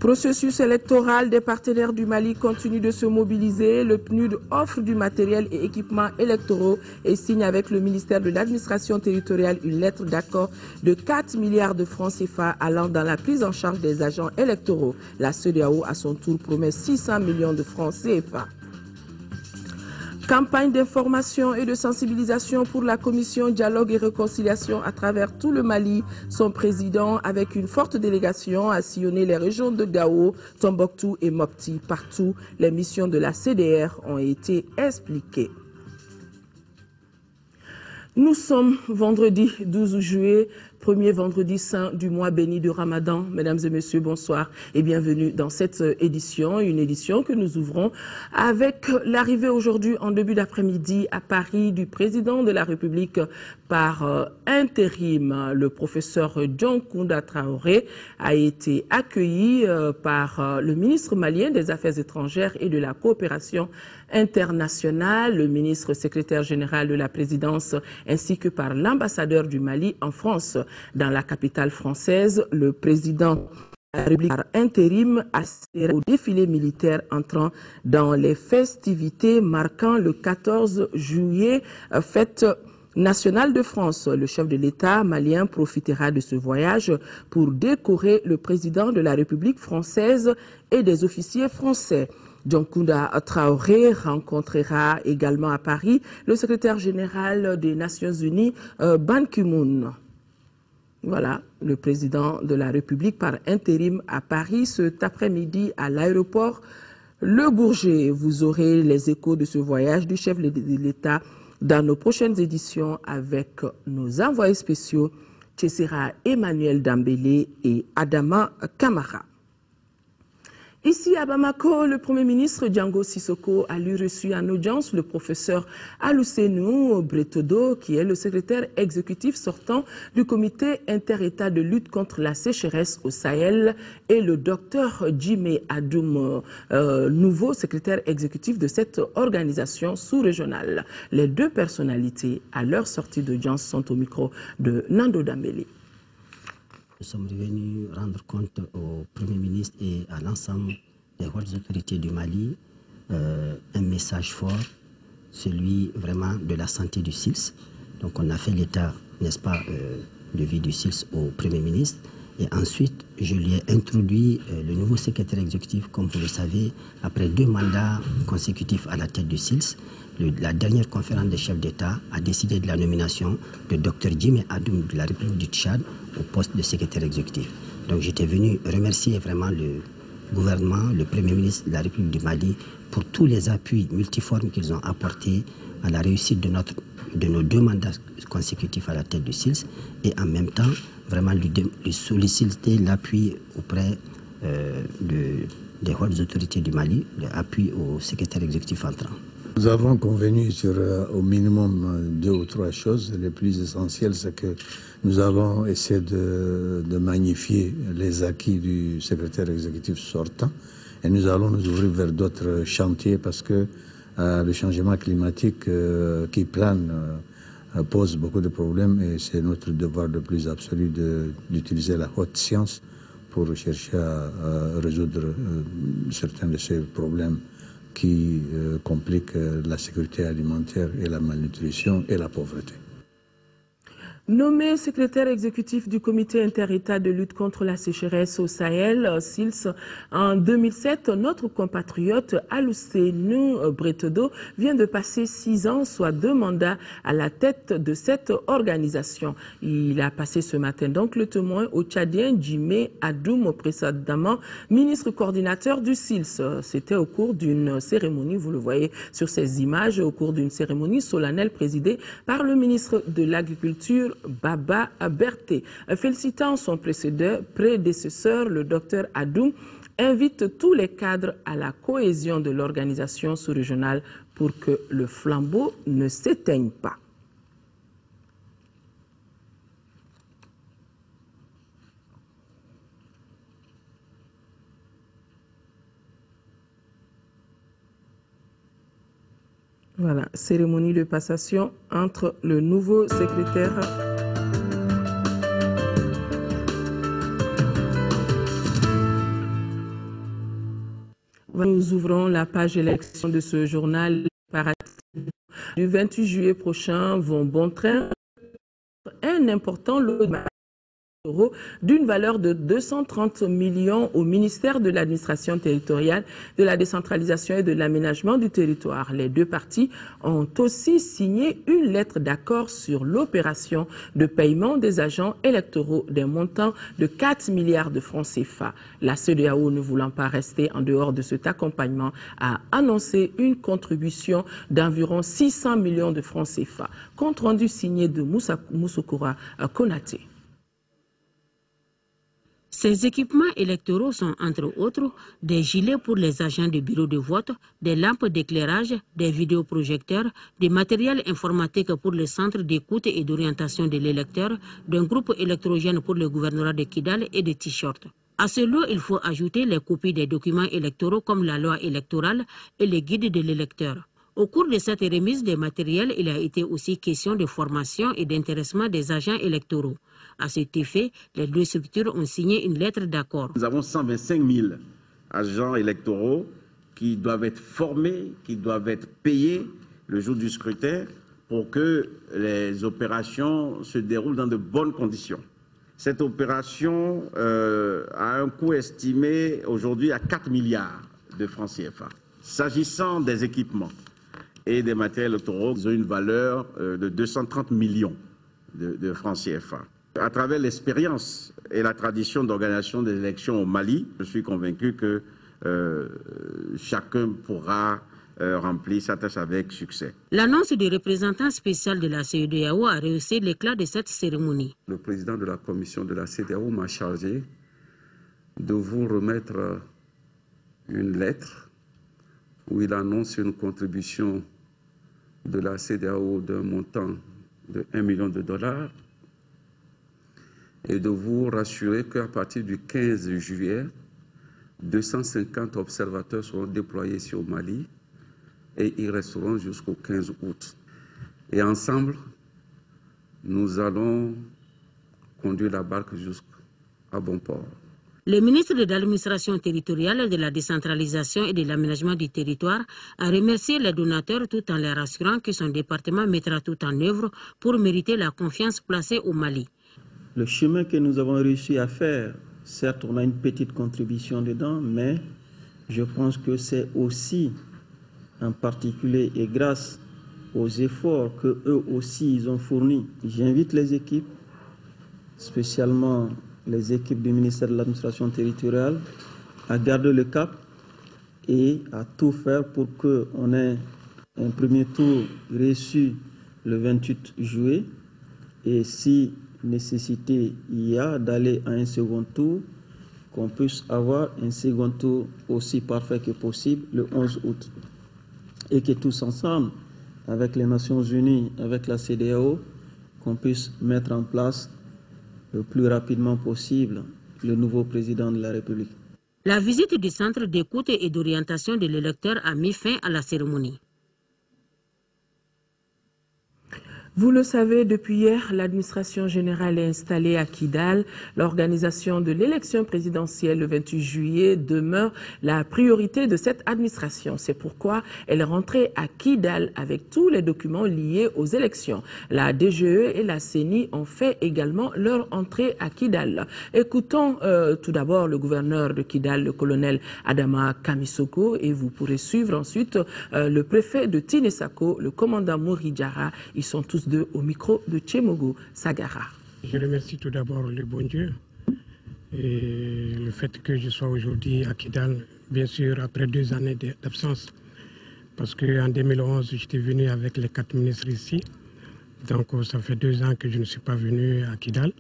Processus électoral des partenaires du Mali continue de se mobiliser. Le PNUD offre du matériel et équipements électoraux et signe avec le ministère de l'administration territoriale une lettre d'accord de 4 milliards de francs CFA allant dans la prise en charge des agents électoraux. La CEDEAO, à son tour, promet 600 millions de francs CFA. Campagne d'information et de sensibilisation pour la commission Dialogue et Réconciliation à travers tout le Mali. Son président, avec une forte délégation, a sillonné les régions de Gao, Tombouctou et Mopti. Partout, les missions de la CDR ont été expliquées. Nous sommes vendredi 12 juillet, premier vendredi saint du mois béni de Ramadan. Mesdames et messieurs, bonsoir et bienvenue dans cette édition, une édition que nous ouvrons avec l'arrivée aujourd'hui en début d'après-midi à Paris du président de la République par intérim. Le professeur Dioncounda Traoré a été accueilli par le ministre malien des Affaires étrangères et de la coopération internationale, le ministre secrétaire général de la présidence ainsi que par l'ambassadeur du Mali en France. Dans la capitale française, le président de la République par intérim assisté au défilé militaire entrant dans les festivités marquant le 14 juillet, fête nationale de France. Le chef de l'État malien profitera de ce voyage pour décorer le président de la République française et des officiers français. Dioncounda Traoré rencontrera également à Paris le secrétaire général des Nations Unies, Ban Ki-moon. Voilà, le président de la République par intérim à Paris cet après-midi à l'aéroport Le Bourget. Vous aurez les échos de ce voyage du chef de l'État dans nos prochaines éditions avec nos envoyés spéciaux, Tchessera Emmanuel Dambélé et Adama Kamara. Ici à Bamako, le Premier ministre Django Sissoko a lui reçu en audience le professeur Alusenou Bretodo, qui est le secrétaire exécutif sortant du comité inter-État de lutte contre la sécheresse au Sahel, et le docteur Jimé Adoum, nouveau secrétaire exécutif de cette organisation sous-régionale. Les deux personnalités, à leur sortie d'audience, sont au micro de Nando Dambélé. Nous sommes revenus rendre compte au Premier ministre et à l'ensemble des hautes autorités du Mali un message fort, celui vraiment de la santé du SILS. Donc on a fait l'état, n'est-ce pas, de vie du SILS au Premier ministre. Et ensuite, je lui ai introduit le nouveau secrétaire exécutif, comme vous le savez, après 2 mandats consécutifs à la tête du SILS. La dernière conférence des chefs d'État a décidé de la nomination de Dr Jimé Adoum de la République du Tchad au poste de secrétaire exécutif. Donc j'étais venu remercier vraiment le gouvernement, le Premier ministre de la République du Mali pour tous les appuis multiformes qu'ils ont apportés à la réussite de nos 2 mandats consécutifs à la tête du SILS, et en même temps vraiment lui solliciter l'appui auprès des hautes autorités du Mali, l'appui au secrétaire exécutif entrant. Nous avons convenu sur au minimum 2 ou 3 choses. Les plus essentielles, c'est que nous avons essayé de magnifier les acquis du secrétaire exécutif sortant, et nous allons nous ouvrir vers d'autres chantiers parce que le changement climatique qui plane pose beaucoup de problèmes, et c'est notre devoir le plus absolu d'utiliser la haute science pour chercher à résoudre certains de ces problèmes qui compliquent la sécurité alimentaire et la malnutrition et la pauvreté. Nommé secrétaire exécutif du comité inter-État de lutte contre la sécheresse au Sahel, SILS, en 2007, notre compatriote Alusenou Bretodo vient de passer 6 ans, soit 2 mandats à la tête de cette organisation. Il a passé ce matin donc le témoin au Tchadien Jimé Adoum, précédemment ministre coordinateur du SILS. C'était au cours d'une cérémonie, vous le voyez sur ces images, au cours d'une cérémonie solennelle présidée par le ministre de l'Agriculture Baba Berté. Félicitant son prédécesseur, le docteur Adoum invite tous les cadres à la cohésion de l'organisation sous-régionale pour que le flambeau ne s'éteigne pas. Voilà, cérémonie de passation entre le nouveau secrétaire Nous ouvrons la page élection de ce journal. Du 28 juillet prochain vont bon train un important lot d'euros d'une valeur de 230 millions au ministère de l'administration territoriale, de la décentralisation et de l'aménagement du territoire. Les deux parties ont aussi signé une lettre d'accord sur l'opération de paiement des agents électoraux d'un montant de 4 milliards de francs CFA. La CEDEAO, ne voulant pas rester en dehors de cet accompagnement, a annoncé une contribution d'environ 600 millions de francs CFA. Compte rendu signé de Moussokora Konaté. Ces équipements électoraux sont entre autres des gilets pour les agents de bureau de vote, des lampes d'éclairage, des vidéoprojecteurs, du matériel informatique pour le centre d'écoute et d'orientation de l'électeur, d'un groupe électrogène pour le gouvernorat de Kidal et des t-shirts. À ce lot, il faut ajouter les copies des documents électoraux comme la loi électorale et les guides de l'électeur. Au cours de cette remise des matériels, il a été aussi question de formation et d'intéressement des agents électoraux. À cet effet, les deux structures ont signé une lettre d'accord. Nous avons 125 000 agents électoraux qui doivent être formés, qui doivent être payés le jour du scrutin pour que les opérations se déroulent dans de bonnes conditions. Cette opération a un coût estimé aujourd'hui à 4 milliards de francs CFA. S'agissant des équipements et des matériels électoraux, ils ont une valeur de 230 millions de francs CFA. À travers l'expérience et la tradition d'organisation des élections au Mali, je suis convaincu que chacun pourra remplir sa tâche avec succès. L'annonce du représentant spécial de la CEDEAO a rehaussé l'éclat de cette cérémonie. Le président de la commission de la CEDEAO m'a chargé de vous remettre une lettre où il annonce une contribution de la CEDEAO d'un montant de 1 million de dollars et de vous rassurer qu'à partir du 15 juillet, 250 observateurs seront déployés ici au Mali et ils resteront jusqu'au 15 août. Et ensemble, nous allons conduire la barque jusqu'à bon port. Le ministre de l'administration territoriale, de la décentralisation et de l'aménagement du territoire a remercié les donateurs tout en les rassurant que son département mettra tout en œuvre pour mériter la confiance placée au Mali. Le chemin que nous avons réussi à faire, certes on a une petite contribution dedans, mais je pense que c'est aussi en particulier et grâce aux efforts que eux aussi ils ont fournis. J'invite les équipes, spécialement les équipes du ministère de l'administration territoriale, à garder le cap et à tout faire pour qu'on ait un premier tour reçu le 28 juillet et si nécessité il y a d'aller à un second tour, qu'on puisse avoir un second tour aussi parfait que possible le 11 août. Et que tous ensemble, avec les Nations Unies, avec la CEDEAO, qu'on puisse mettre en place le plus rapidement possible le nouveau président de la République. La visite du centre d'écoute et d'orientation de l'électeur a mis fin à la cérémonie. Vous le savez, depuis hier, l'administration générale est installée à Kidal. L'organisation de l'élection présidentielle le 28 juillet demeure la priorité de cette administration. C'est pourquoi elle est rentrée à Kidal avec tous les documents liés aux élections. La DGE et la CENI ont fait également leur entrée à Kidal. Écoutons tout d'abord le gouverneur de Kidal, le colonel Adama Kamisoko, et vous pourrez suivre ensuite le préfet de Tinesako, le commandant Mouridjara. Ils sont tous deux au micro de Tchemogo Sagara. Je remercie tout d'abord le bon Dieu et le fait que je sois aujourd'hui à Kidal, bien sûr après 2 années d'absence, parce qu'en 2011 j'étais venu avec les 4 ministres ici, donc ça fait 2 ans que je ne suis pas venu à Kidal,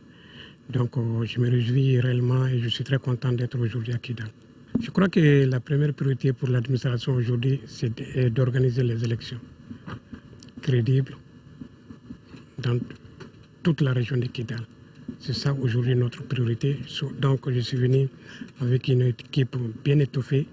donc je me réjouis réellement et je suis très content d'être aujourd'hui à Kidal. Je crois que la première priorité pour l'administration aujourd'hui, c'est d'organiser les élections crédibles dans toute la région de Kidal. C'est ça aujourd'hui notre priorité. Donc je suis venu avec une équipe bien étoffée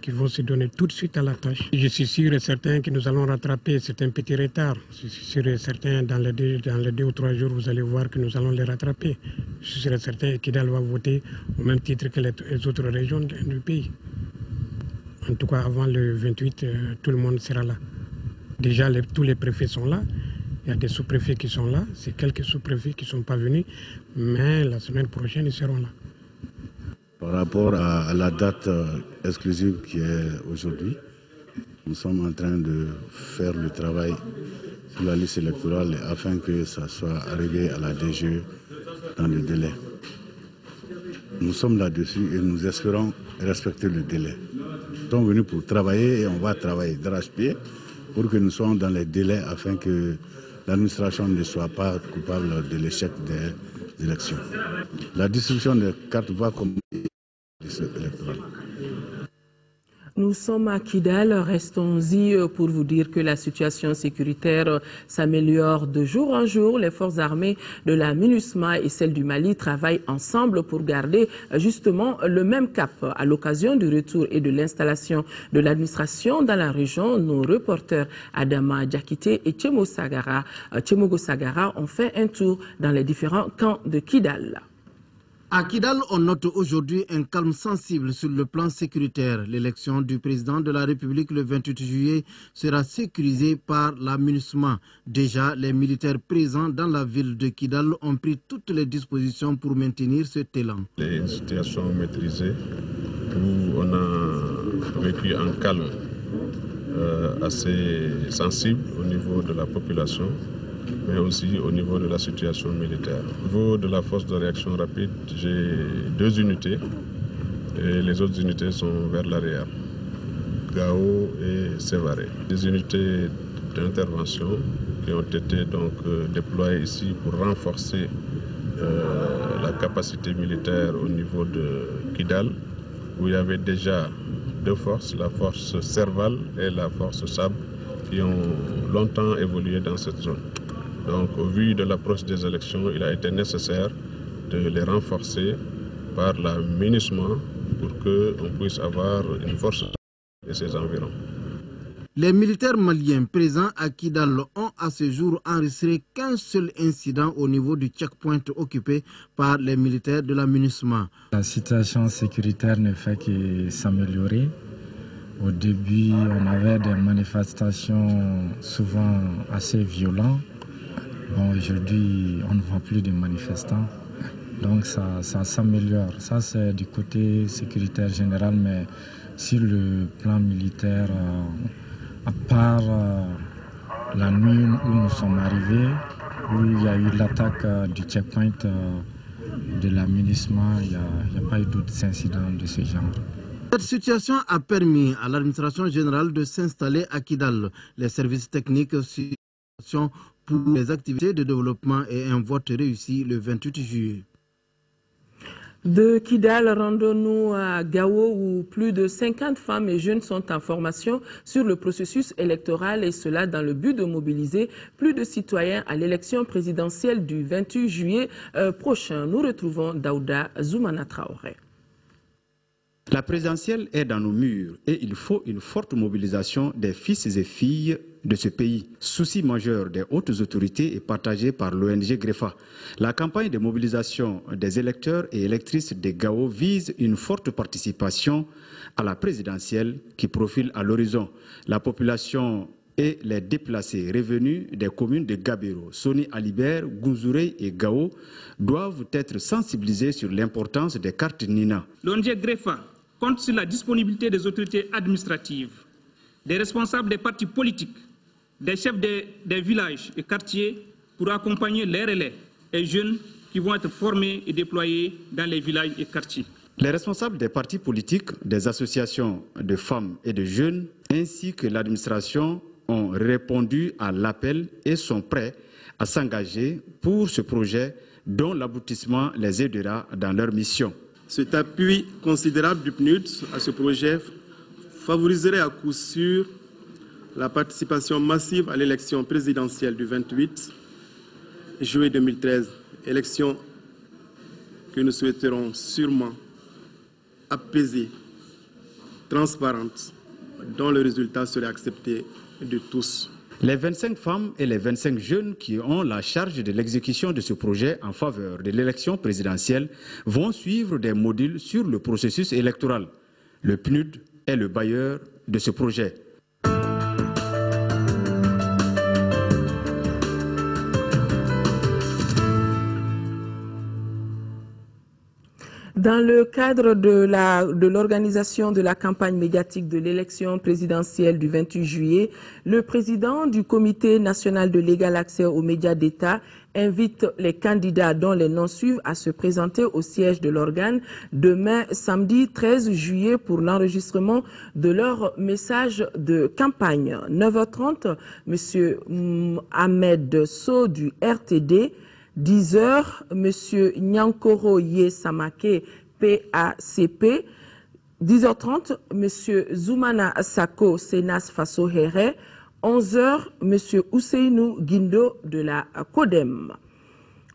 qui vont se donner tout de suite à la tâche. Je suis sûr et certain que nous allons rattraper certains petits retards. Je suis sûr et certain dans les 2 ou 3 jours, vous allez voir que nous allons les rattraper. Je suis sûr et certain que Kidal va voter au même titre que les autres régions du pays. En tout cas, avant le 28, tout le monde sera là. Déjà, tous les préfets sont là. Il y a des sous-préfets qui sont là. C'est quelques sous-préfets qui ne sont pas venus. Mais la semaine prochaine, ils seront là. Par rapport à la date exclusive qui est aujourd'hui, nous sommes en train de faire le travail sur la liste électorale afin que ça soit arrivé à la DGE dans le délai. Nous sommes là-dessus et nous espérons respecter le délai. Nous sommes venus pour travailler et on va travailler d'arrache-pied pour que nous soyons dans les délais afin que l'administration ne soit pas coupable de l'échec des élections. La distribution des cartes va comme électorale. Nous sommes à Kidal, restons-y pour vous dire que la situation sécuritaire s'améliore de jour en jour. Les forces armées de la MINUSMA et celles du Mali travaillent ensemble pour garder justement le même cap. À l'occasion du retour et de l'installation de l'administration dans la région, nos reporters Adama Diakité et Tchemogo Sagara ont fait un tour dans les différents camps de Kidal. À Kidal, on note aujourd'hui un calme sensible sur le plan sécuritaire. L'élection du président de la République le 28 juillet sera sécurisée par la MINUSMA. Déjà, les militaires présents dans la ville de Kidal ont pris toutes les dispositions pour maintenir cet élan. Les situations maîtrisées où on a vécu un calme assez sensible au niveau de la population, mais aussi au niveau de la situation militaire. Au niveau de la force de réaction rapide, j'ai 2 unités et les autres unités sont vers l'arrière, Gao et Sévaré. Des unités d'intervention qui ont été donc déployées ici pour renforcer la capacité militaire au niveau de Kidal, où il y avait déjà 2 forces, la force Serval et la force Sab, qui ont longtemps évolué dans cette zone. Donc, au vu de l'approche des élections, il a été nécessaire de les renforcer par la MINUSMA pour qu'on puisse avoir une force de ses environs. Les militaires maliens présents à Kidal ont à ce jour enregistré qu'un seul incident au niveau du checkpoint occupé par les militaires de la MINUSMA. La situation sécuritaire ne fait que s'améliorer. Au début, on avait des manifestations souvent assez violentes. Bon, aujourd'hui, on ne voit plus de manifestants, donc ça s'améliore. Ça, c'est du côté sécuritaire général, mais sur le plan militaire, à part la nuit où nous sommes arrivés, où il y a eu l'attaque du checkpoint de la MINUSMA, il n'y a pas eu d'autres incidents de ce genre. Cette situation a permis à l'administration générale de s'installer à Kidal. Les services techniques pour les activités de développement et un vote réussi le 28 juillet. De Kidal, rendons-nous à Gao où plus de 50 femmes et jeunes sont en formation sur le processus électoral et cela dans le but de mobiliser plus de citoyens à l'élection présidentielle du 28 juillet prochain. Nous retrouvons Daouda Zoumana Traoré. La présidentielle est dans nos murs et il faut une forte mobilisation des fils et filles de ce pays. Souci majeur des hautes autorités est partagé par l'ONG GREFA. La campagne de mobilisation des électeurs et électrices de Gao vise une forte participation à la présidentielle qui profile à l'horizon. La population et les déplacés revenus des communes de Gabiro, Soni Alibert, Gounzouré et Gao doivent être sensibilisés sur l'importance des cartes Nina. L'ONG GREFA compte sur la disponibilité des autorités administratives, des responsables des partis politiques, des chefs des villages et quartiers pour accompagner les relais et jeunes qui vont être formés et déployés dans les villages et quartiers. Les responsables des partis politiques, des associations de femmes et de jeunes, ainsi que l'administration ont répondu à l'appel et sont prêts à s'engager pour ce projet dont l'aboutissement les aidera dans leur mission. Cet appui considérable du PNUD à ce projet favoriserait à coup sûr la participation massive à l'élection présidentielle du 28 juillet 2013, élection que nous souhaiterons sûrement apaisée, transparente, dont le résultat serait accepté de tous. Les 25 femmes et les 25 jeunes qui ont la charge de l'exécution de ce projet en faveur de l'élection présidentielle vont suivre des modules sur le processus électoral. Le PNUD est le bailleur de ce projet. Dans le cadre de l'organisation de la campagne médiatique de l'élection présidentielle du 28 juillet, le président du Comité national de l'égal accès aux médias d'État invite les candidats dont les noms suivent à se présenter au siège de l'organe demain samedi 13 juillet pour l'enregistrement de leur message de campagne. 9h30, M. Ahmed So du RTD. 10h, M. Nyankoro Yesamake, PACP. 10h30, M. Zoumana Sako, Senas Faso Here. 11h, M. Ousseinou Guindo de la CODEM.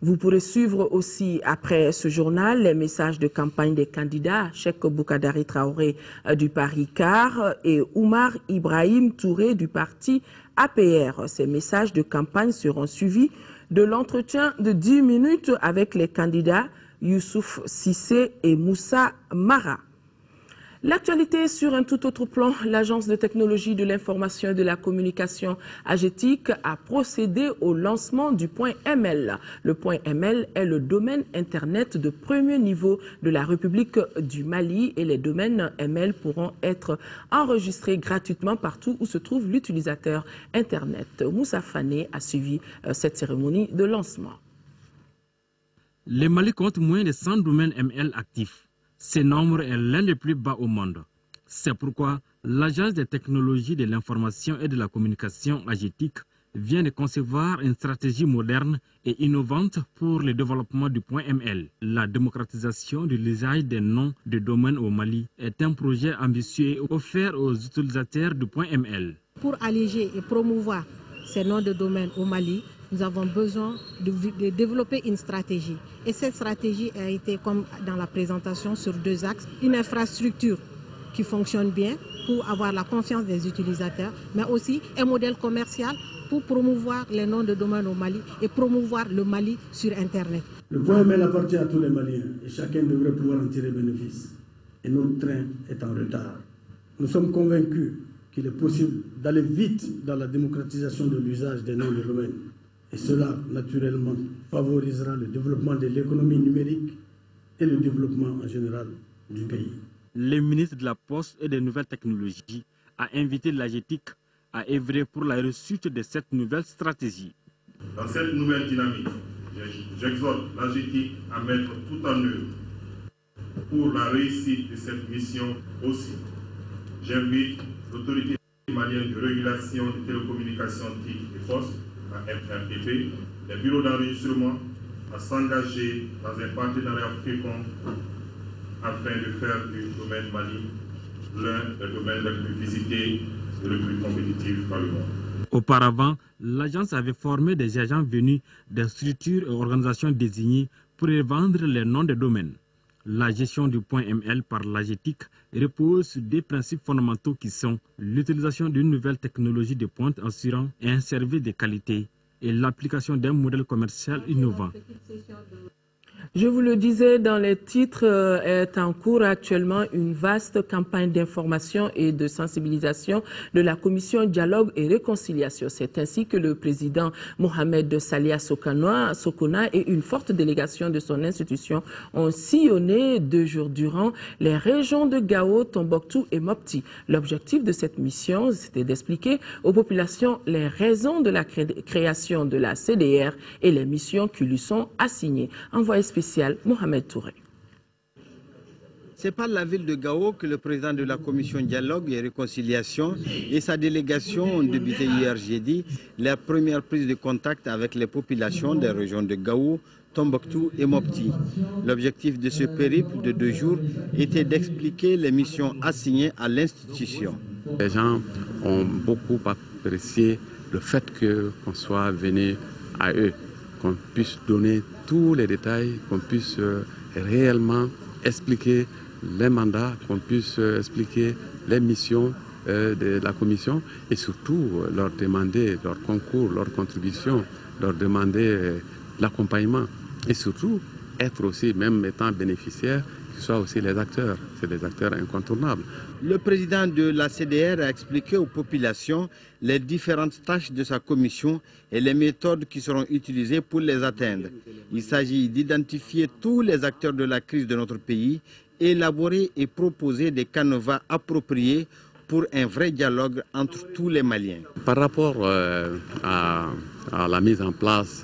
Vous pourrez suivre aussi après ce journal les messages de campagne des candidats Cheikh Boukadari Traoré du Paris-Car et Oumar Ibrahim Touré du parti APR. Ces messages de campagne seront suivis de l'entretien de 10 minutes avec les candidats Youssouf Sissé et Moussa Mara. L'actualité sur un tout autre plan, l'Agence de technologie de l'information et de la communication AGETIC a procédé au lancement du point ML. Le point ML est le domaine Internet de premier niveau de la République du Mali et les domaines ML pourront être enregistrés gratuitement partout où se trouve l'utilisateur Internet. Moussa Fane a suivi cette cérémonie de lancement. Le Mali compte moins de 100 domaines ML actifs. Ce nombre est l'un des plus bas au monde. C'est pourquoi l'Agence des technologies de l'information et de la communication AGETIC vient de concevoir une stratégie moderne et innovante pour le développement du point ML. La démocratisation de l'usage des noms de domaine au Mali est un projet ambitieux offert aux utilisateurs du point ML. Pour alléger et promouvoir ces noms de domaine au Mali, nous avons besoin de développer une stratégie. Et cette stratégie a été, comme dans la présentation, sur 2 axes. Une infrastructure qui fonctionne bien pour avoir la confiance des utilisateurs, mais aussi un modèle commercial pour promouvoir les noms de domaine au Mali et promouvoir le Mali sur Internet. Le point ML appartient à tous les Maliens et chacun devrait pouvoir en tirer bénéfice. Et notre train est en retard. Nous sommes convaincus qu'il est possible d'aller vite dans la démocratisation de l'usage des noms de domaine. Et cela, naturellement, favorisera le développement de l'économie numérique et le développement en général du pays. Le ministre de la Poste et des Nouvelles Technologies a invité l'AGETIC à œuvrer pour la réussite de cette nouvelle stratégie. Dans cette nouvelle dynamique, j'exhorte l'AGETIC à mettre tout en œuvre pour la réussite de cette mission aussi. J'invite l'autorité malienne de régulation des télécommunications TIC et FOS, la FRTP, les bureaux d'enregistrement à s'engager dans un partenariat fécond afin de faire du domaine Mali l'un des domaines les plus visités et les plus compétitifs par le monde. Auparavant, l'agence avait formé des agents venus des structures et organisations désignées pour vendre les noms de domaines. La gestion du point ML par l'AGETIC repose sur 2 principes fondamentaux qui sont l'utilisation d'une nouvelle technologie de pointe assurant un service de qualité et l'application d'un modèle commercial innovant. Je vous le disais dans les titres, est en cours actuellement une vaste campagne d'information et de sensibilisation de la Commission Dialogue et Réconciliation. C'est ainsi que le président Mohamed Salia Sokona et une forte délégation de son institution ont sillonné 2 jours durant les régions de Gao, Tombouctou et Mopti. L'objectif de cette mission, c'était d'expliquer aux populations les raisons de la création de la CDR et les missions qui lui sont assignées. Envoyé spécial Mohamed Touré. C'est par la ville de Gao que le président de la commission Dialogue et Réconciliation et sa délégation ont débuté hier jeudi la première prise de contact avec les populations des régions de Gao, Tombouctou et Mopti. L'objectif de ce périple de 2 jours était d'expliquer les missions assignées à l'institution. Les gens ont beaucoup apprécié le fait qu'on soit venu à eux, qu'on puisse donner tous les détails, qu'on puisse réellement expliquer les mandats, qu'on puisse expliquer les missions de la commission et surtout leur demander leur concours, leur contribution, leur demander l'accompagnement et surtout être aussi, même étant bénéficiaire, qu'ils soient aussi les acteurs. C'est des acteurs incontournables. Le président de la CDR a expliqué aux populations les différentes tâches de sa commission et les méthodes qui seront utilisées pour les atteindre. Il s'agit d'identifier tous les acteurs de la crise de notre pays, élaborer et proposer des canevas appropriés pour un vrai dialogue entre tous les Maliens. Par rapport à la mise en place,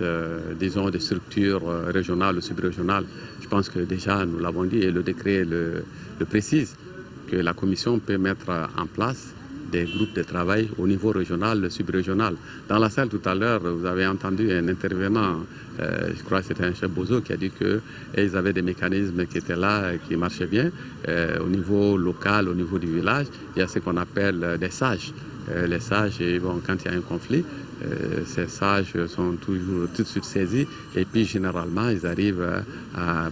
disons, des structures régionales ou subrégionales, je pense que déjà, nous l'avons dit, et le décret le précise, que la Commission peut mettre en place des groupes de travail au niveau régional, subrégional. Dans la salle tout à l'heure, vous avez entendu un intervenant, je crois que c'était un chef Bozo, qui a dit qu'ils avaient des mécanismes qui étaient là, qui marchaient bien. Au niveau local, au niveau du village, il y a ce qu'on appelle des sages. Les sages, bon, quand il y a un conflit, ces sages sont toujours tout de suite saisis et puis généralement, ils arrivent à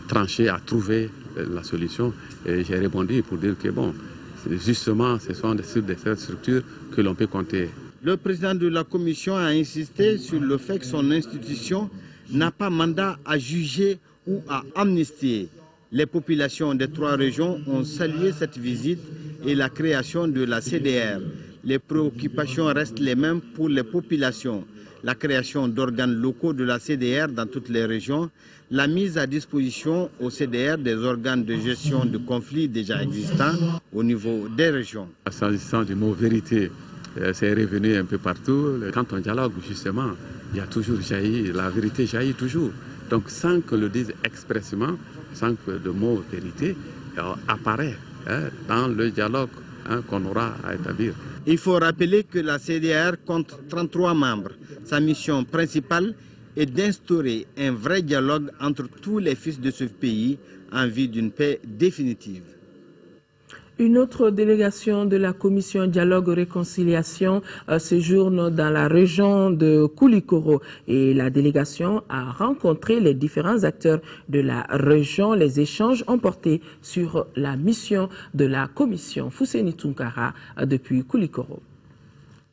trancher, à trouver la solution. Et j'ai répondu pour dire que bon, justement, ce sont des structures que l'on peut compter. Le président de la commission a insisté sur le fait que son institution n'a pas mandat à juger ou à amnistier. Les populations des 3 régions ont salué cette visite et la création de la CDR. Les préoccupations restent les mêmes pour les populations. La création d'organes locaux de la CDR dans toutes les régions, la mise à disposition au CDR des organes de gestion de conflits déjà existants au niveau des régions. S'agissant du mot vérité, c'est revenu un peu partout. Quand on dialogue, justement, il y a toujours jailli, la vérité jaillit toujours. Donc sans que le dise expressément, sans que le mot vérité apparaît dans le dialogue qu'on aura à établir. Il faut rappeler que la CDR compte 33 membres. Sa mission principale est d'instaurer un vrai dialogue entre tous les fils de ce pays en vue d'une paix définitive. Une autre délégation de la commission Dialogue et Réconciliation séjourne dans la région de Koulikoro et la délégation a rencontré les différents acteurs de la région. Les échanges ont porté sur la mission de la commission Fousseni Tunkara depuis Koulikoro.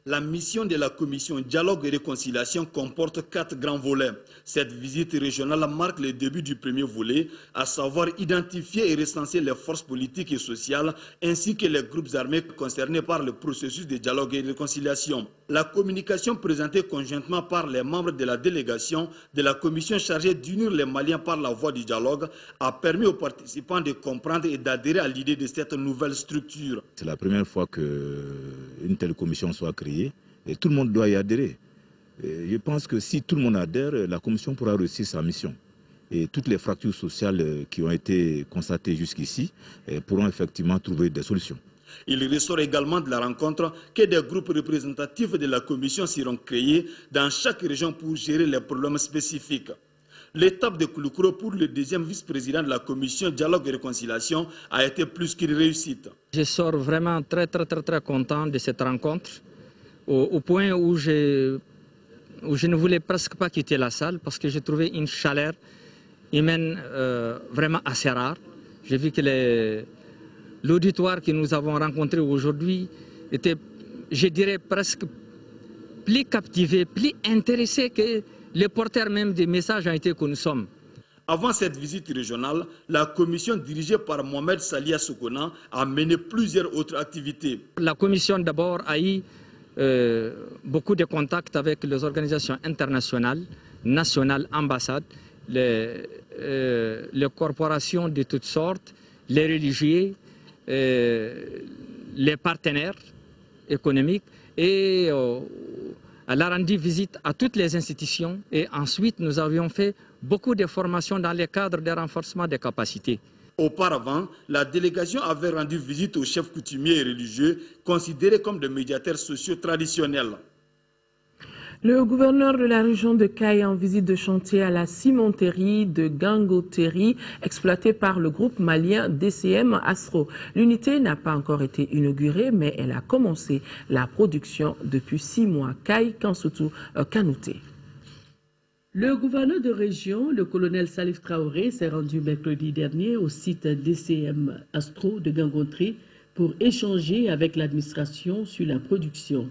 La mission de la commission Dialogue et Réconciliation comporte 4 grands volets. Cette visite régionale marque le début du premier volet, à savoir identifier et recenser les forces politiques et sociales, ainsi que les groupes armés concernés par le processus de dialogue et réconciliation. La communication présentée conjointement par les membres de la délégation de la commission chargée d'unir les Maliens par la voie du dialogue a permis aux participants de comprendre et d'adhérer à l'idée de cette nouvelle structure. C'est la première fois qu'une telle commission soit créée. Et tout le monde doit y adhérer. Et je pense que si tout le monde adhère, la commission pourra réussir sa mission. Et toutes les fractures sociales qui ont été constatées jusqu'ici pourront effectivement trouver des solutions. Il ressort également de la rencontre que des groupes représentatifs de la commission seront créés dans chaque région pour gérer les problèmes spécifiques. L'étape de Koulikoro pour le deuxième vice-président de la commission Dialogue et Réconciliation a été plus qu'une réussite. Je sors vraiment très content de cette rencontre. Au point où je ne voulais presque pas quitter la salle parce que j'ai trouvé une chaleur humaine vraiment assez rare. J'ai vu que l'auditoire que nous avons rencontré aujourd'hui était, je dirais, presque plus captivé, plus intéressé que les porteurs même des messages ont été que nous sommes. Avant cette visite régionale, la commission dirigée par Mohamed Salia Soukona a mené plusieurs autres activités. La commission d'abord a eu beaucoup de contacts avec les organisations internationales, nationales, ambassades, les corporations de toutes sortes, les religieux, les partenaires économiques et elle a rendu visite à toutes les institutions et ensuite nous avions fait beaucoup de formations dans le cadre de renforcement des capacités. Auparavant, la délégation avait rendu visite aux chefs coutumiers et religieux considérés comme des médiateurs sociaux traditionnels. Le gouverneur de la région de Caille en visite de chantier à la cimenterie de Gangoteri, exploitée par le groupe malien DCM Astro. L'unité n'a pas encore été inaugurée, mais elle a commencé la production depuis 6 mois. Caille Kansoutou Kanouté. Le gouverneur de région, le colonel Salif Traoré, s'est rendu mercredi dernier au site DCM Astro de Gangoteri pour échanger avec l'administration sur la production.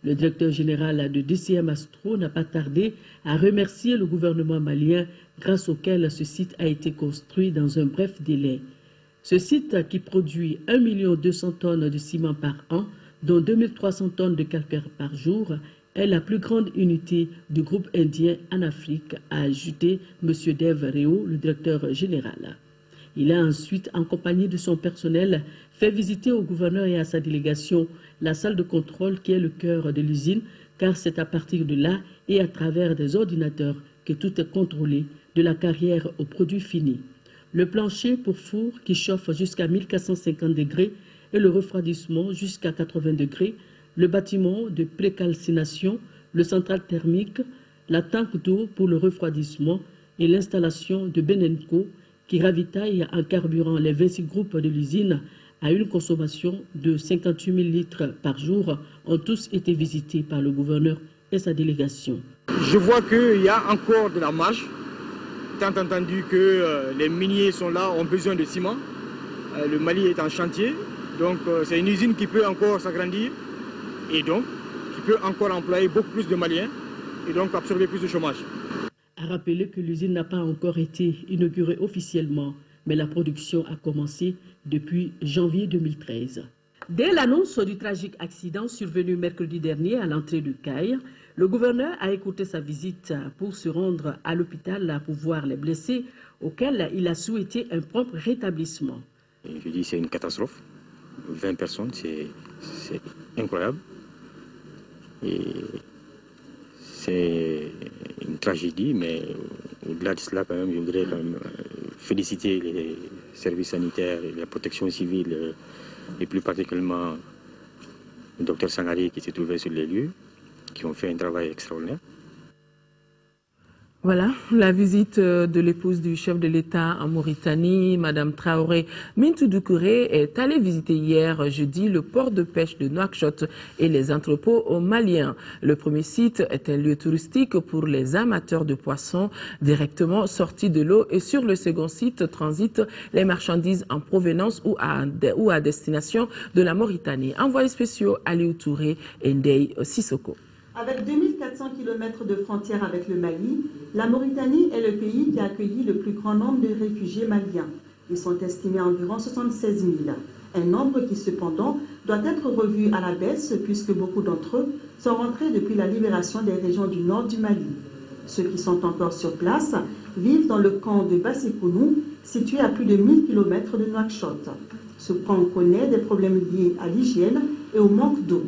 Le directeur général de DCM Astro n'a pas tardé à remercier le gouvernement malien grâce auquel ce site a été construit dans un bref délai. Ce site qui produit 1 200 000 tonnes de ciment par an, dont 2300 tonnes de calcaire par jour, est la plus grande unité du groupe indien en Afrique, a ajouté M. Dev Reo, le directeur général. Il a ensuite, en compagnie de son personnel, fait visiter au gouverneur et à sa délégation la salle de contrôle qui est le cœur de l'usine, car c'est à partir de là et à travers des ordinateurs que tout est contrôlé, de la carrière au produit fini. Le plancher pour four qui chauffe jusqu'à 1450 degrés et le refroidissement jusqu'à 80 degrés, le bâtiment de précalcination, le central thermique, la tank d'eau pour le refroidissement et l'installation de Benenco qui ravitaille en carburant les 26 groupes de l'usine à une consommation de 58 000 litres par jour ont tous été visités par le gouverneur et sa délégation. Je vois qu'il y a encore de la marge, tant entendu que les miniers sont là, ont besoin de ciment. Le Mali est en chantier, donc c'est une usine qui peut encore s'agrandir et donc qui peut encore employer beaucoup plus de Maliens et donc absorber plus de chômage. À rappeler que l'usine n'a pas encore été inaugurée officiellement, mais la production a commencé depuis janvier 2013. Dès l'annonce du tragique accident survenu mercredi dernier à l'entrée du Caire, le gouverneur a écouté sa visite pour se rendre à l'hôpital pour voir les blessés, auxquels il a souhaité un propre rétablissement. Je dis c'est une catastrophe. 20 personnes, c'est incroyable. Et c'est une tragédie, mais au-delà de cela, quand même, je voudrais quand même féliciter les services sanitaires et la protection civile, et plus particulièrement le docteur Sangari qui s'est trouvé sur les lieux, qui ont fait un travail extraordinaire. Voilà, la visite de l'épouse du chef de l'État en Mauritanie, Mme Traoré Mintou Doucouré, est allée visiter hier jeudi le port de pêche de Nouakchott et les entrepôts maliens. Le premier site est un lieu touristique pour les amateurs de poissons directement sortis de l'eau et sur le second site transitent les marchandises en provenance ou à destination de la Mauritanie. Envoyés spéciaux Aliou Touré et Ndeye Sissoko. Avec 2400 km de frontière avec le Mali, la Mauritanie est le pays qui a accueilli le plus grand nombre de réfugiés maliens. Ils sont estimés à environ 76 000. Un nombre qui cependant doit être revu à la baisse puisque beaucoup d'entre eux sont rentrés depuis la libération des régions du nord du Mali. Ceux qui sont encore sur place vivent dans le camp de Bassekounou, situé à plus de 1000 km de Nouakchott. Ce camp connaît des problèmes liés à l'hygiène et au manque d'eau.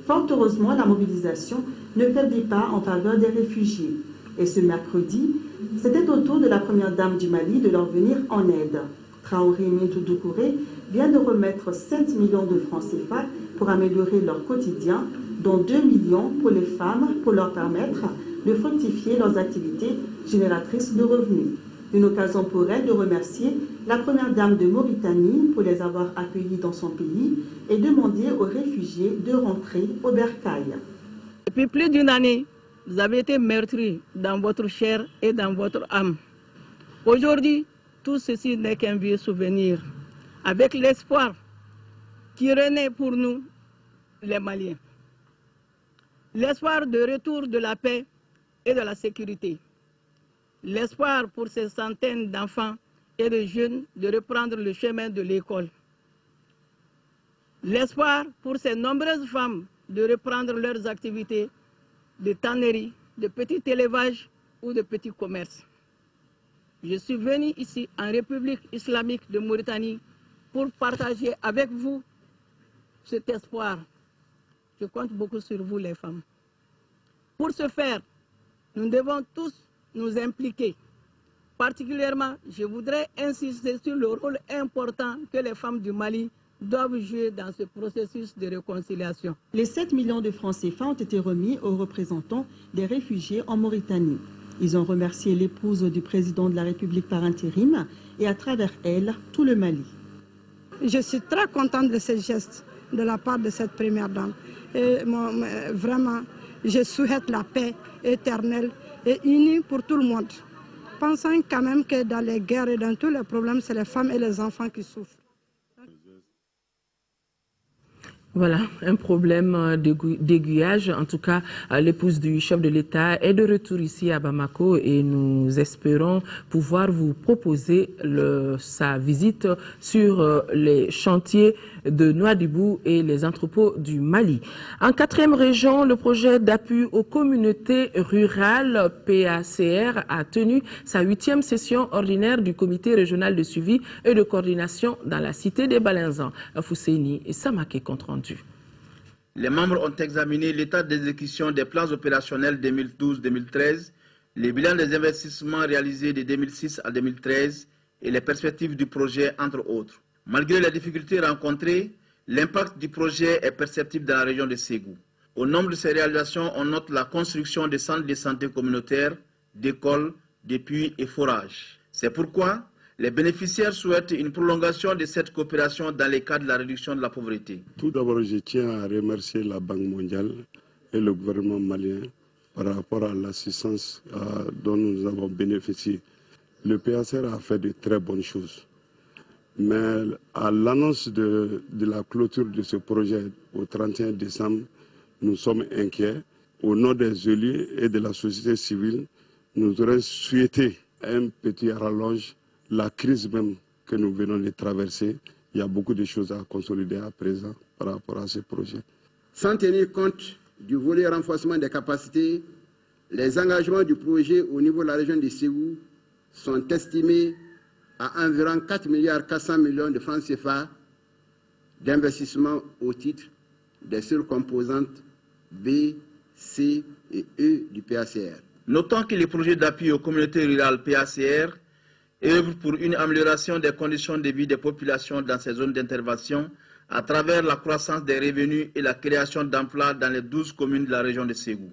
Fort heureusement, la mobilisation ne faiblit pas en faveur des réfugiés. Et ce mercredi, c'était au tour de la première dame du Mali de leur venir en aide. Traoré Mintou Doucouré vient de remettre 7 millions de francs CFA pour améliorer leur quotidien, dont 2 millions pour les femmes pour leur permettre de fructifier leurs activités génératrices de revenus. Une occasion pour elle de remercier la première dame de Mauritanie pour les avoir accueillis dans son pays et demander aux réfugiés de rentrer au bercail. Depuis plus d'une année, vous avez été meurtris dans votre chair et dans votre âme. Aujourd'hui, tout ceci n'est qu'un vieux souvenir, avec l'espoir qui renaît pour nous, les Maliens. L'espoir de retour de la paix et de la sécurité. L'espoir pour ces centaines d'enfants et de jeunes de reprendre le chemin de l'école. L'espoir pour ces nombreuses femmes de reprendre leurs activités de tannerie, de petit élevage ou de petits commerces. Je suis venu ici en République islamique de Mauritanie pour partager avec vous cet espoir. Je compte beaucoup sur vous les femmes. Pour ce faire, nous devons tous nous impliquer. Particulièrement, je voudrais insister sur le rôle important que les femmes du Mali doivent jouer dans ce processus de réconciliation. Les 7 millions de francs CFA ont été remis aux représentants des réfugiés en Mauritanie. Ils ont remercié l'épouse du président de la République par intérim et à travers elle, tout le Mali. Je suis très contente de ce geste de la part de cette première dame. Et vraiment, je souhaite la paix éternelle et unie pour tout le monde. Pensant quand même que dans les guerres et dans tous les problèmes, c'est les femmes et les enfants qui souffrent. Voilà, un problème d'aiguillage. En tout cas, l'épouse du chef de l'État est de retour ici à Bamako et nous espérons pouvoir vous proposer sa visite sur les chantiers de Nouadhibou et les entrepôts du Mali. En 4e région, le projet d'appui aux communautés rurales PACR a tenu sa 8e session ordinaire du comité régional de suivi et de coordination dans la cité des Balinzans. Fousseini et Samaké compte rendu. Les membres ont examiné l'état d'exécution des plans opérationnels 2012-2013, les bilans des investissements réalisés de 2006 à 2013 et les perspectives du projet, entre autres. Malgré les difficultés rencontrées, l'impact du projet est perceptible dans la région de Ségou. Au nombre de ces réalisations, on note la construction des centres de santé communautaires, d'écoles, de puits et forages. C'est pourquoi les bénéficiaires souhaitent une prolongation de cette coopération dans le cadre de la réduction de la pauvreté. Tout d'abord, je tiens à remercier la Banque mondiale et le gouvernement malien par rapport à l'assistance dont nous avons bénéficié. Le PACR a fait de très bonnes choses. Mais à l'annonce de la clôture de ce projet au 31 décembre, nous sommes inquiets. Au nom des élus et de la société civile, nous aurions souhaité un petit rallonge. La crise même que nous venons de traverser, il y a beaucoup de choses à consolider à présent par rapport à ce projet. Sans tenir compte du volet renforcement des capacités, les engagements du projet au niveau de la région de Ségou sont estimés à environ 4,4 milliards de francs CFA d'investissement au titre des surcomposantes B, C et E du PACR. Notons que le projet d'appui aux communautés rurales PACR œuvre pour une amélioration des conditions de vie des populations dans ces zones d'intervention à travers la croissance des revenus et la création d'emplois dans les 12 communes de la région de Ségou.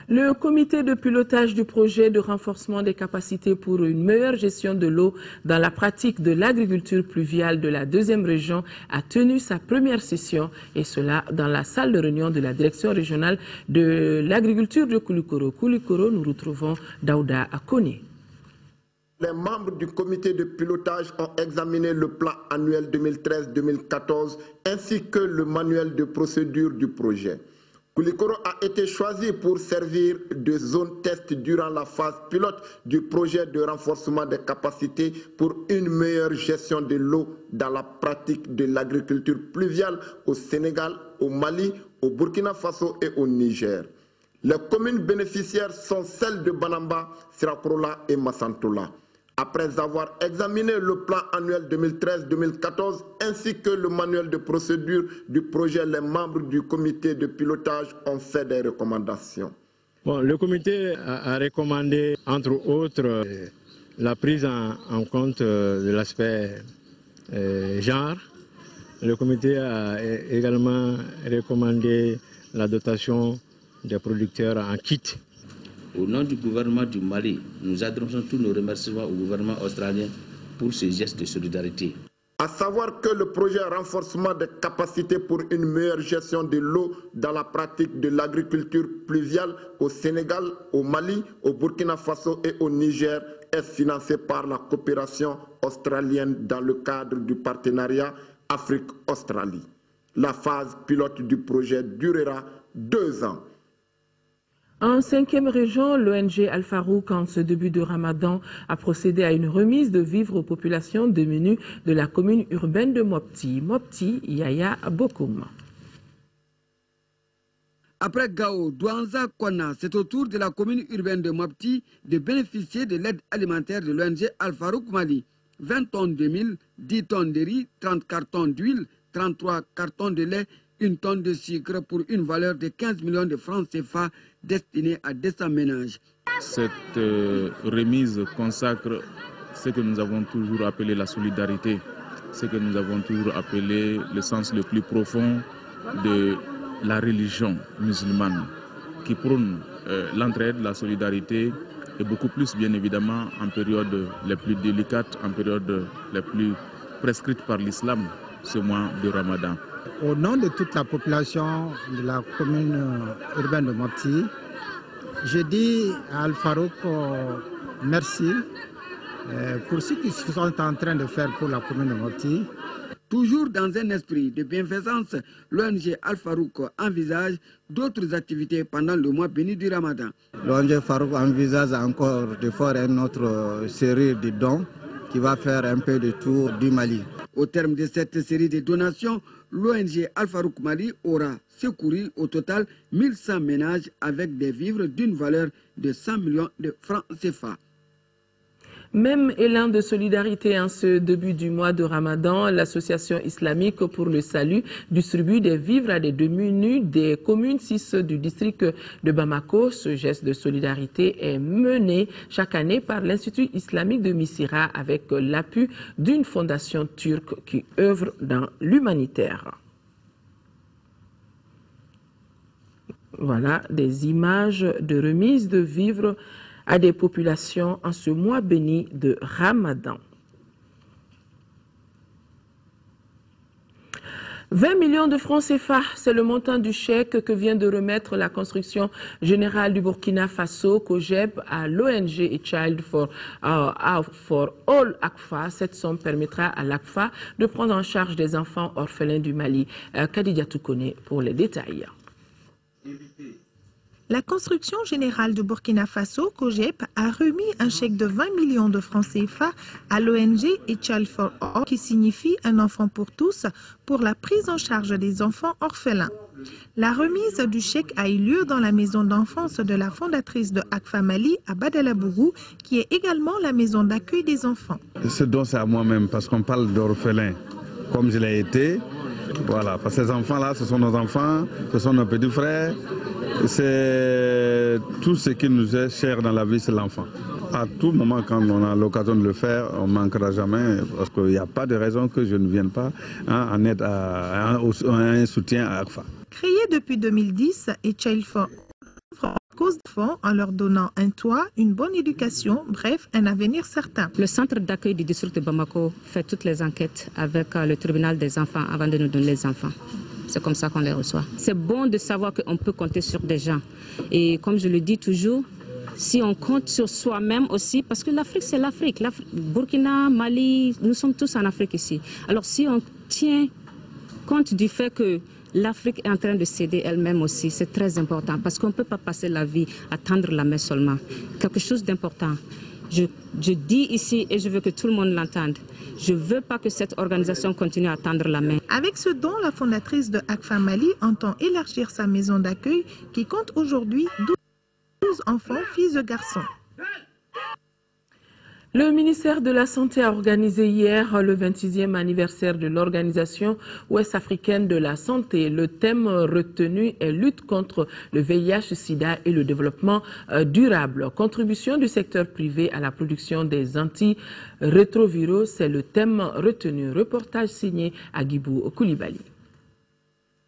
Le comité de pilotage du projet de renforcement des capacités pour une meilleure gestion de l'eau dans la pratique de l'agriculture pluviale de la 2e région a tenu sa première session, et cela dans la salle de réunion de la direction régionale de l'agriculture de Koulikoro. Koulikoro, nous retrouvons Daouda Akone. Les membres du comité de pilotage ont examiné le plan annuel 2013-2014 ainsi que le manuel de procédure du projet. Koulikoro a été choisi pour servir de zone test durant la phase pilote du projet de renforcement des capacités pour une meilleure gestion de l'eau dans la pratique de l'agriculture pluviale au Sénégal, au Mali, au Burkina Faso et au Niger. Les communes bénéficiaires sont celles de Banamba, Sirakorola et Massantola. Après avoir examiné le plan annuel 2013-2014 ainsi que le manuel de procédure du projet, les membres du comité de pilotage ont fait des recommandations. Le comité a recommandé, entre autres, la prise en compte de l'aspect genre. Le comité a également recommandé la dotation des producteurs en kit. Au nom du gouvernement du Mali, nous adressons tous nos remerciements au gouvernement australien pour ce geste de solidarité. À savoir que le projet renforcement des capacités pour une meilleure gestion de l'eau dans la pratique de l'agriculture pluviale au Sénégal, au Mali, au Burkina Faso et au Niger est financé par la coopération australienne dans le cadre du partenariat Afrique-Australie. La phase pilote du projet durera 2 ans. En 5e région, l'ONG Al-Farouk, en ce début de Ramadan, a procédé à une remise de vivres aux populations démunies de la commune urbaine de Mopti. Mopti, Yaya Bokoum. Après Gao, Douanza, Kwana, c'est au tour de la commune urbaine de Mopti de bénéficier de l'aide alimentaire de l'ONG Al-Farouk Mali. 20 tonnes de mil, 10 tonnes de riz, 30 cartons d'huile, 33 cartons de lait, 1 tonne de sucre pour une valeur de 15 millions de francs CFA destinée à 200 ménages. Cette remise consacre ce que nous avons toujours appelé la solidarité, ce que nous avons toujours appelé le sens le plus profond de la religion musulmane, qui prône l'entraide, la solidarité, et beaucoup plus bien évidemment en période les plus délicates, en période les plus prescrites par l'islam, ce mois de Ramadan. Au nom de toute la population de la commune urbaine de Mopti, je dis à Al-Farouk merci pour ce qu'ils sont en train de faire pour la commune de Mopti. Toujours dans un esprit de bienfaisance, l'ONG Al-Farouk envisage d'autres activités pendant le mois béni du Ramadan. L'ONG Farouk envisage encore de faire une autre série de dons qui va faire un peu le tour du Mali. Au terme de cette série de donations, l'ONG Al-Farouk Mali aura secouru au total 1100 ménages avec des vivres d'une valeur de 100 millions de francs CFA. Même élan de solidarité en ce début du mois de Ramadan, l'association islamique pour le salut distribue des vivres à des démunis des communes 6 du district de Bamako. Ce geste de solidarité est mené chaque année par l'Institut islamique de Missira avec l'appui d'une fondation turque qui œuvre dans l'humanitaire. Voilà des images de remise de vivres à des populations en ce mois béni de Ramadan. 20 millions de francs CFA, c'est le montant du chèque que vient de remettre la construction générale du Burkina Faso, COGEP, à l'ONG et Child for All ACFA. Cette somme permettra à l'ACFA de prendre en charge des enfants orphelins du Mali. Khadija Toukone pour les détails. La construction générale du Burkina Faso, COGEP, a remis un chèque de 20 millions de francs CFA à l'ONG et Child for All, qui signifie un enfant pour tous, pour la prise en charge des enfants orphelins. La remise du chèque a eu lieu dans la maison d'enfance de la fondatrice de ACFA Mali à Badalabougou, qui est également la maison d'accueil des enfants. Ce don, c'est à moi-même, parce qu'on parle d'orphelins, comme je l'ai été. Voilà, parce que ces enfants-là, ce sont nos enfants, ce sont nos petits frères. C'est tout ce qui nous est cher dans la vie, c'est l'enfant. À tout moment, quand on a l'occasion de le faire, on ne manquera jamais, parce qu'il n'y a pas de raison que je ne vienne pas en aide à un soutien à ACFA. Créé depuis 2010, et Child for All cause de fonds en leur donnant un toit, une bonne éducation, bref, un avenir certain. Le centre d'accueil du district de Bamako fait toutes les enquêtes avec le tribunal des enfants avant de nous donner les enfants. C'est comme ça qu'on les reçoit. C'est bon de savoir qu'on peut compter sur des gens. Et comme je le dis toujours, si on compte sur soi-même aussi, parce que l'Afrique, c'est l'Afrique. Burkina, Mali, nous sommes tous en Afrique ici. Alors si on tient compte du fait que l'Afrique est en train de céder elle-même aussi, c'est très important, parce qu'on ne peut pas passer la vie à tendre la main seulement. Quelque chose d'important. Je dis ici, et je veux que tout le monde l'entende, je ne veux pas que cette organisation continue à tendre la main. Avec ce don, la fondatrice de ACFA Mali entend élargir sa maison d'accueil qui compte aujourd'hui 12 enfants, filles et garçons. Le ministère de la Santé a organisé hier le 26e anniversaire de l'Organisation ouest-africaine de la santé. Le thème retenu est lutte contre le VIH-Sida et le développement durable. Contribution du secteur privé à la production des antirétroviraux, c'est le thème retenu. Reportage signé Agibou Koulibaly.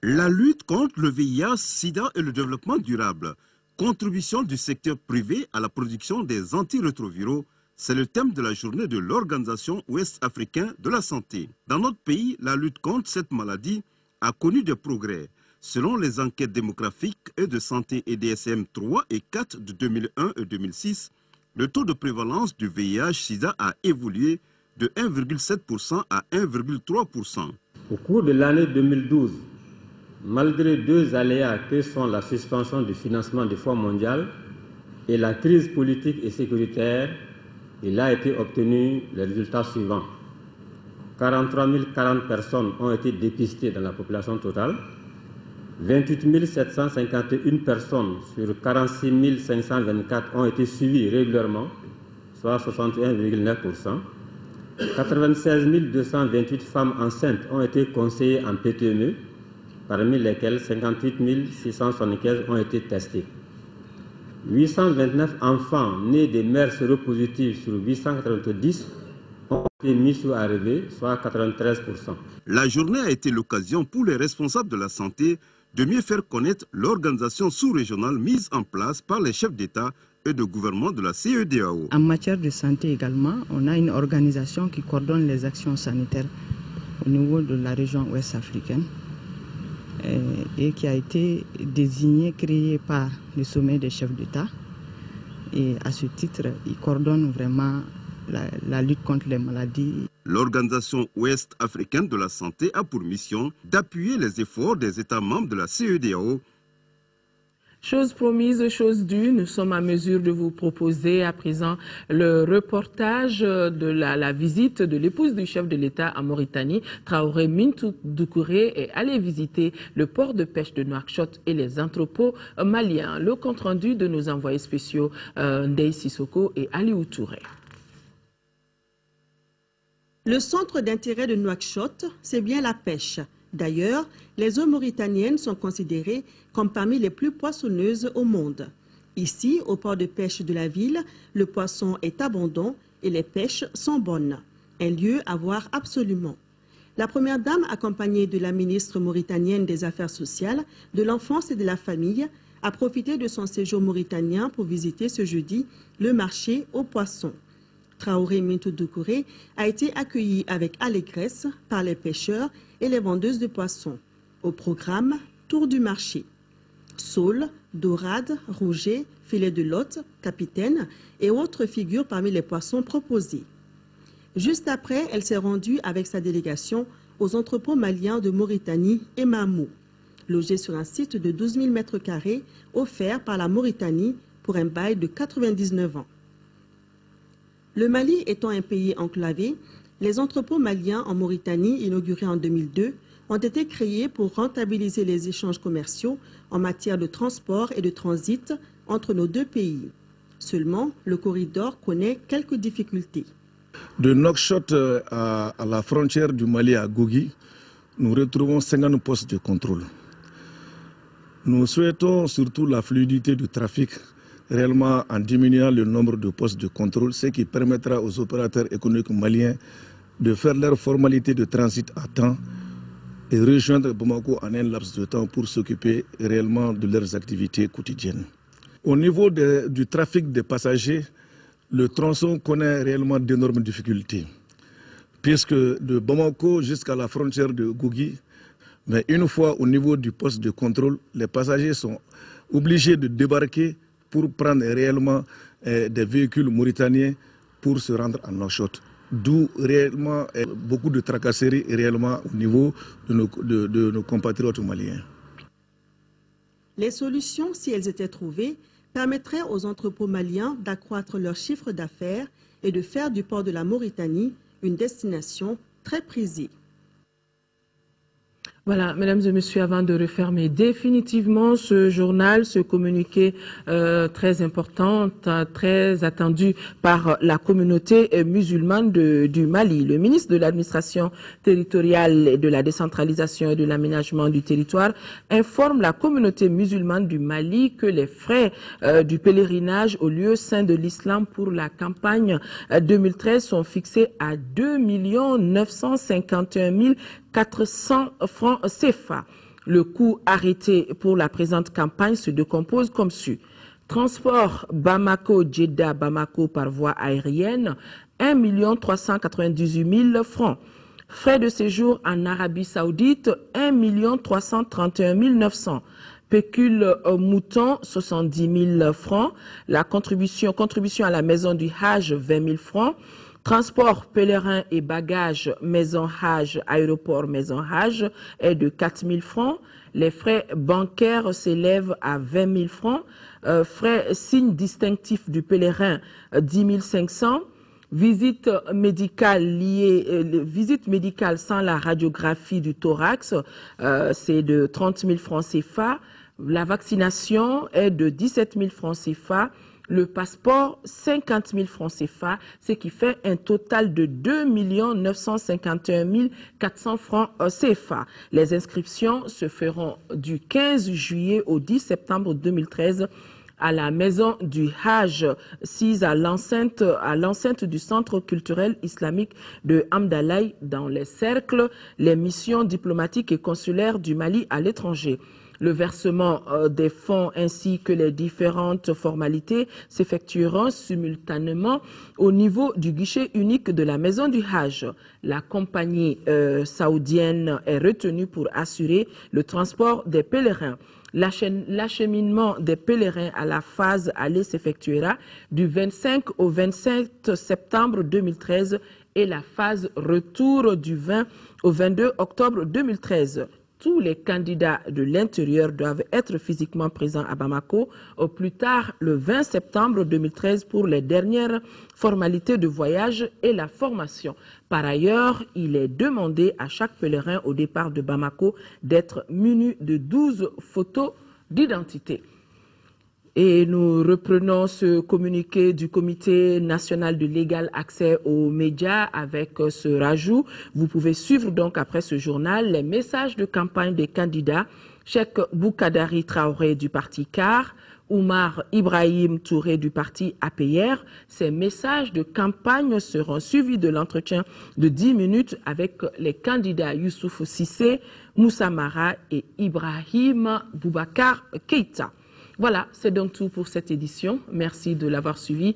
La lutte contre le VIH-Sida et le développement durable. Contribution du secteur privé à la production des antirétroviraux. C'est le thème de la journée de l'Organisation ouest-africaine de la santé. Dans notre pays, la lutte contre cette maladie a connu des progrès. Selon les enquêtes démographiques et de santé EDSM 3 et 4 de 2001 et 2006, le taux de prévalence du VIH-Sida a évolué de 1,7% à 1,3%. Au cours de l'année 2012, malgré deux aléas que sont la suspension du financement du Fonds mondial et la crise politique et sécuritaire, il a été obtenu les résultats suivants. 43 040 personnes ont été dépistées dans la population totale. 28 751 personnes sur 46 524 ont été suivies régulièrement, soit 61,9%. 96 228 femmes enceintes ont été conseillées en PTME, parmi lesquelles 58 675 ont été testées. 829 enfants nés des mères séropositives sur 890 ont été mis sous ARV, soit 93%. La journée a été l'occasion pour les responsables de la santé de mieux faire connaître l'organisation sous-régionale mise en place par les chefs d'État et de gouvernement de la CEDEAO. En matière de santé également, on a une organisation qui coordonne les actions sanitaires au niveau de la région ouest africaine et qui a été désignée, créée par le sommet des chefs d'État. Et à ce titre, il coordonne vraiment la lutte contre les maladies. L'Organisation ouest-africaine de la santé a pour mission d'appuyer les efforts des États membres de la CEDEAO. Chose promise, chose due, nous sommes à mesure de vous proposer à présent le reportage de la visite de l'épouse du chef de l'État en Mauritanie. Traoré Mintou Doucouré est allé visiter le port de pêche de Nouakchott et les entrepôts maliens. Le compte-rendu de nos envoyés spéciaux Ndeye Sissoko et Aliou Touré. Le centre d'intérêt de Nouakchott, c'est bien la pêche. D'ailleurs, les eaux mauritaniennes sont considérées comme parmi les plus poissonneuses au monde. Ici, au port de pêche de la ville, le poisson est abondant et les pêches sont bonnes. Un lieu à voir absolument. La première dame, accompagnée de la ministre mauritanienne des Affaires sociales, de l'enfance et de la famille, a profité de son séjour mauritanien pour visiter ce jeudi le marché aux poissons. Traoré Mintou Doucouré a été accueilli avec allégresse par les pêcheurs et les vendeuses de poissons. Au programme, tour du marché. Saule, dorade, rouget, filet de lotte, capitaine et autres figures parmi les poissons proposés. Juste après, elle s'est rendue avec sa délégation aux entrepôts maliens de Mauritanie et Mamou, logés sur un site de 12 000 m² offert par la Mauritanie pour un bail de 99 ans. Le Mali étant un pays enclavé, les entrepôts maliens en Mauritanie, inaugurés en 2002, ont été créés pour rentabiliser les échanges commerciaux en matière de transport et de transit entre nos deux pays. Seulement, le corridor connaît quelques difficultés. De Nouakchott à la frontière du Mali à Gougui, nous retrouvons 50 postes de contrôle. Nous souhaitons surtout la fluidité du trafic réellement en diminuant le nombre de postes de contrôle, ce qui permettra aux opérateurs économiques maliens de faire leurs formalités de transit à temps et rejoindre Bamako en un laps de temps pour s'occuper réellement de leurs activités quotidiennes. Au niveau du trafic des passagers, le tronçon connaît réellement d'énormes difficultés, puisque de Bamako jusqu'à la frontière de Gougui, mais une fois au niveau du poste de contrôle, les passagers sont obligés de débarquer pour prendre réellement des véhicules mauritaniens pour se rendre à Nouakchott. D'où réellement beaucoup de tracasseries réellement au niveau de nos compatriotes maliens. Les solutions, si elles étaient trouvées, permettraient aux entrepôts maliens d'accroître leur chiffre d'affaires et de faire du port de la Mauritanie une destination très prisée. Voilà, mesdames et messieurs, avant de refermer définitivement ce journal, ce communiqué très important, très attendu par la communauté musulmane du Mali. Le ministre de l'administration territoriale et de la décentralisation et de l'aménagement du territoire informe la communauté musulmane du Mali que les frais du pèlerinage au lieu saint de l'islam pour la campagne 2013 sont fixés à 2 951 400 francs CFA. Le coût arrêté pour la présente campagne se décompose comme suit. Transport Bamako-Djeddah-Bamako par voie aérienne, 1 398 000 francs. Frais de séjour en Arabie Saoudite, 1 331 900. Pécule mouton, 70 000 francs. La contribution à la maison du Hajj, 20 000 francs. Transport pèlerin et bagages maison Hajj, aéroport maison Hajj est de 4 000 francs. Les frais bancaires s'élèvent à 20 000 francs. Frais signe distinctif du pèlerin, 10 500. Visite médicale sans la radiographie du thorax, c'est de 30 000 francs CFA. La vaccination est de 17 000 francs CFA. Le passeport, 50 000 francs CFA, ce qui fait un total de 2 951 400 francs CFA. Les inscriptions se feront du 15 juillet au 10 septembre 2013 à la maison du Hajj, sise à l'enceinte du Centre culturel islamique de Hamdalaï dans les cercles, les missions diplomatiques et consulaires du Mali à l'étranger. Le versement des fonds ainsi que les différentes formalités s'effectueront simultanément au niveau du guichet unique de la maison du Hajj. La compagnie saoudienne est retenue pour assurer le transport des pèlerins. L'acheminement des pèlerins à la phase aller s'effectuera du 25 au 27 septembre 2013 et la phase retour du 20 au 22 octobre 2013. Tous les candidats de l'intérieur doivent être physiquement présents à Bamako au plus tard le 20 septembre 2013 pour les dernières formalités de voyage et la formation. Par ailleurs, il est demandé à chaque pèlerin au départ de Bamako d'être muni de 12 photos d'identité. Et nous reprenons ce communiqué du Comité national de l'égal accès aux médias avec ce rajout. Vous pouvez suivre donc après ce journal les messages de campagne des candidats. Cheikh Boukadari Traoré du parti CAR, Oumar Ibrahim Touré du parti APR. Ces messages de campagne seront suivis de l'entretien de 10 minutes avec les candidats Youssouf Sissé, Moussa Mara et Ibrahim Boubacar Keïta. Voilà, c'est donc tout pour cette édition. Merci de l'avoir suivi.